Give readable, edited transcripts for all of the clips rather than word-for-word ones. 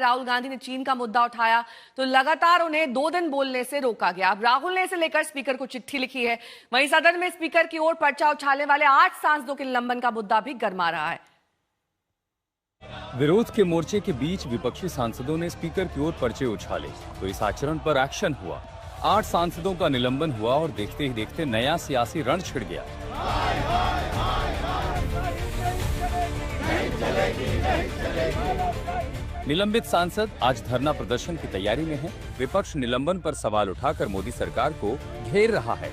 राहुल गांधी ने चीन का मुद्दा उठाया तो लगातार उन्हें 2 दिन बोलने से रोका गया। अब राहुल ने इसे लेकर स्पीकर को चिट्ठी लिखी है। वहीं सदन में स्पीकर की ओर पर्चा उछालने वाले 8 सांसदों के निलंबन का मुद्दा भी गरमा रहा है। विरोध के मोर्चे के बीच विपक्षी सांसदों ने स्पीकर की ओर पर्चे उछाले तो इस आचरण पर एक्शन हुआ। 8 सांसदों का निलंबन हुआ और देखते ही देखते नया सियासी रण छिड़ गया। निलंबित सांसद आज धरना प्रदर्शन की तैयारी में हैं। विपक्ष निलंबन पर सवाल उठाकर मोदी सरकार को घेर रहा है।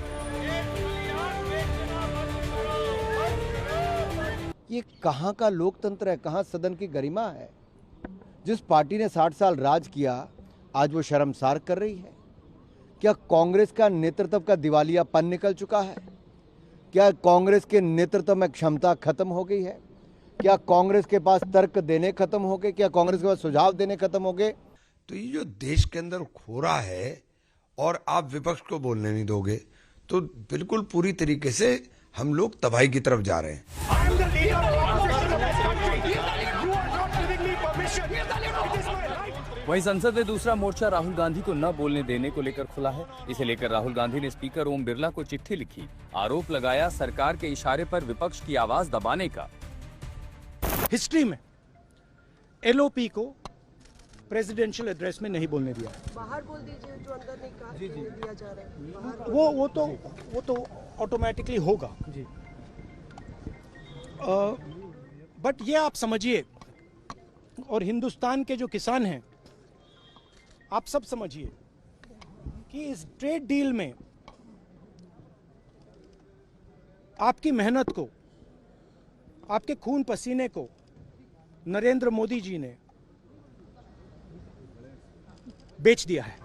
ये कहाँ का लोकतंत्र है, कहाँ सदन की गरिमा है। जिस पार्टी ने 60 साल राज किया आज वो शर्मसार कर रही है। क्या कांग्रेस का नेतृत्व का दिवालियापन निकल चुका है? क्या कांग्रेस के नेतृत्व में क्षमता खत्म हो गई है? क्या कांग्रेस के पास तर्क देने खत्म हो गए? क्या कांग्रेस के पास सुझाव देने खत्म हो गए? तो ये जो देश के अंदर हो रहा है और आप विपक्ष को बोलने नहीं दोगे तो बिल्कुल पूरी तरीके से हम लोग तबाही की तरफ जा रहे हैं। वहीं संसद में दूसरा मोर्चा राहुल गांधी को न बोलने देने को लेकर खुला है। इसे लेकर राहुल गांधी ने स्पीकर ओम बिरला को चिट्ठी लिखी। आरोप लगाया सरकार के इशारे पर विपक्ष की आवाज दबाने का। हिस्ट्री में एलओपी को प्रेसिडेंशियल एड्रेस में नहीं बोलने दिया। बाहर बोल दीजिए, जो अंदर नहीं कहा दिया जा रहा है। वो तो ऑटोमेटिकली होगा जी। बट ये आप समझिए और हिंदुस्तान के जो किसान हैं आप सब समझिए कि इस ट्रेड डील में आपकी मेहनत को, आपके खून पसीने को नरेंद्र मोदी जी ने बेच दिया है।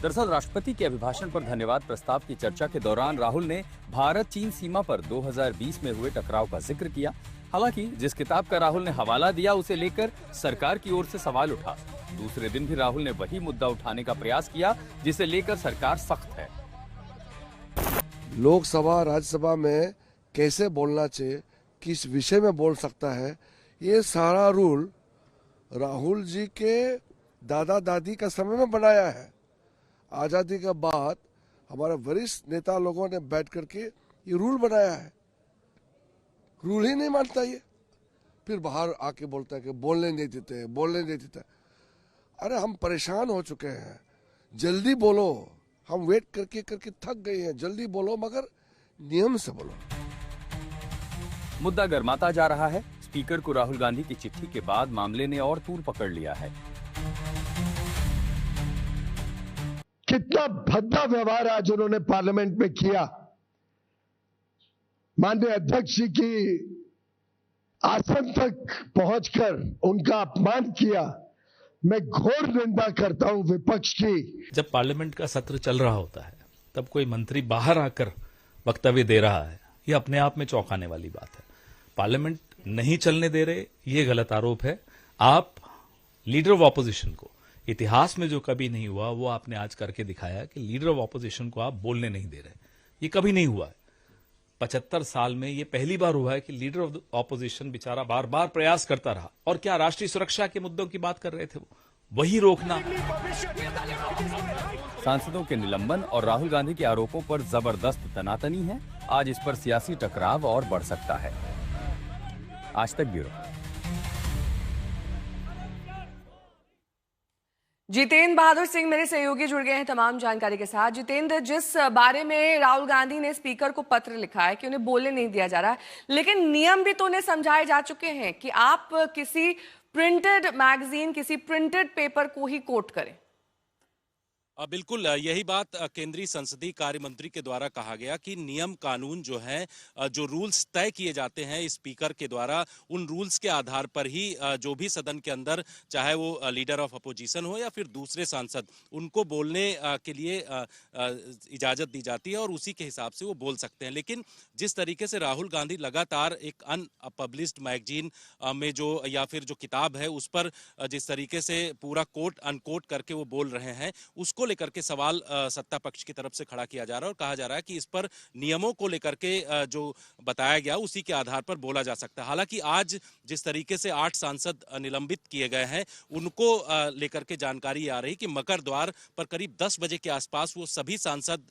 दरअसल राष्ट्रपति के अभिभाषण पर धन्यवाद प्रस्ताव की चर्चा के दौरान राहुल ने भारत चीन सीमा पर 2020 में हुए टकराव का जिक्र किया। हालांकि जिस किताब का राहुल ने हवाला दिया उसे लेकर सरकार की ओर से सवाल उठा। दूसरे दिन भी राहुल ने वही मुद्दा उठाने का प्रयास किया जिसे लेकर सरकार सख्त है। लोकसभा राज्यसभा में कैसे बोलना चाहिए, किस विषय में बोल सकता है, ये सारा रूल राहुल जी के दादा दादी का समय में बनाया है। आजादी के बाद हमारे वरिष्ठ नेता लोगों ने बैठ करके ये रूल बनाया है। रूल ही नहीं मानता ये, फिर बाहर आके बोलता है कि बोलने नहीं देते। अरे हम परेशान हो चुके हैं, जल्दी बोलो। हम वेट करके थक गए हैं, जल्दी बोलो मगर नियम से बोलो। मुद्दा गरमाता जा रहा है। स्पीकर को राहुल गांधी की चिट्ठी के बाद मामले ने और तूल पकड़ लिया है। कितना भद्दा व्यवहार आज उन्होंने पार्लियामेंट में किया। माननीय अध्यक्ष जी की आसन तक पहुंचकर उनका अपमान किया। मैं घोर निंदा करता हूं विपक्ष की। जब पार्लियामेंट का सत्र चल रहा होता है तब कोई मंत्री बाहर आकर वक्तव्य दे रहा है, यह अपने आप में चौंकाने वाली बात है। पार्लियामेंट नहीं चलने दे रहे, ये गलत आरोप है। आप लीडर ऑफ ऑपोजिशन को, इतिहास में जो कभी नहीं हुआ वो आपने आज करके दिखाया कि लीडर ऑफ ऑपोजिशन को आप बोलने नहीं दे रहे। ये कभी नहीं हुआ है 75 साल में। ये पहली बार हुआ है कि लीडर ऑफ ऑपोजिशन बेचारा बार बार प्रयास करता रहा। और क्या राष्ट्रीय सुरक्षा के मुद्दों की बात कर रहे थे, वो वही रोकना। सांसदों के निलंबन और राहुल गांधी के आरोपों पर जबरदस्त तनातनी है। आज इस पर सियासी टकराव और बढ़ सकता है। आज तक ब्यूरो। जितेंद्र बहादुर सिंह मेरे सहयोगी जुड़ गए हैं तमाम जानकारी के साथ। जितेंद्र, जिस बारे में राहुल गांधी ने स्पीकर को पत्र लिखा है कि उन्हें बोलने नहीं दिया जा रहा है, लेकिन नियम भी तो उन्हें समझाए जा चुके हैं कि आप किसी प्रिंटेड मैगजीन, किसी प्रिंटेड पेपर को ही कोट करें। बिल्कुल यही बात केंद्रीय संसदीय कार्य मंत्री के द्वारा कहा गया कि नियम कानून जो है, जो रूल्स तय किए जाते हैं स्पीकर के द्वारा, उन रूल्स के आधार पर ही जो भी सदन के अंदर, चाहे वो लीडर ऑफ अपोजिशन हो या फिर दूसरे सांसद, उनको बोलने के लिए इजाजत दी जाती है और उसी के हिसाब से वो बोल सकते हैं। लेकिन जिस तरीके से राहुल गांधी लगातार एक अनपब्लिश्ड मैगजीन में जो, या फिर जो किताब है उस पर जिस तरीके से पूरा कोट अनकोट करके वो बोल रहे हैं, उसको लेकर के सवाल सत्ता पक्ष की तरफ से खड़ा किया जा रहा है और कहा जा रहा है कि इस पर नियमों को लेकर के जो बताया गया उसी के आधार पर बोला जा सकता है। हालांकि आज जिस तरीके से 8 सांसद निलंबित किए गए हैं उनको लेकर के जानकारी आ रही कि मकर द्वार पर करीब 10 बजे के आसपास वो सभी सांसद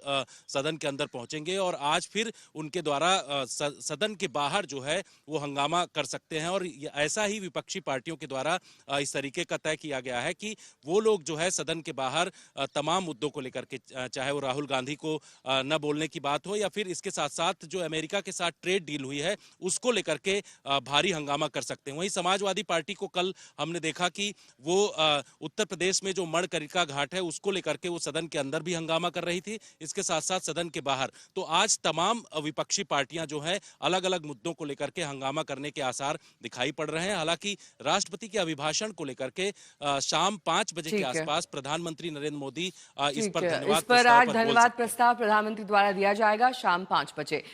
सदन के अंदर पहुंचेंगे और आज फिर उनके द्वारा सदन के बाहर जो है वो हंगामा कर सकते हैं। और ऐसा ही विपक्षी पार्टियों के द्वारा इस तरीके का तय किया गया है कि वो लोग जो है सदन के बाहर तमाम मुद्दों को लेकर के, चाहे वो राहुल गांधी को न बोलने की बात हो या फिर इसके साथ साथ जो अमेरिका के साथ ट्रेड डील हुई है उसको लेकर के भारी हंगामा कर सकते हैं। वहीं समाजवादी पार्टी को कल हमने देखा कि वो उत्तर प्रदेश में जो मणिकर्णिका घाट है उसको लेकर के वो सदन के अंदर भी हंगामा कर रही थी, इसके साथ साथ सदन के बाहर। तो आज तमाम विपक्षी पार्टियां जो है अलग अलग मुद्दों को लेकर के हंगामा करने के आसार दिखाई पड़ रहे हैं। हालांकि राष्ट्रपति के अभिभाषण को लेकर के शाम 5 बजे के आसपास प्रधानमंत्री नरेंद्र मोदी इस पर आज धन्यवाद प्रस्ताव प्रधानमंत्री द्वारा दिया जाएगा शाम 5 बजे।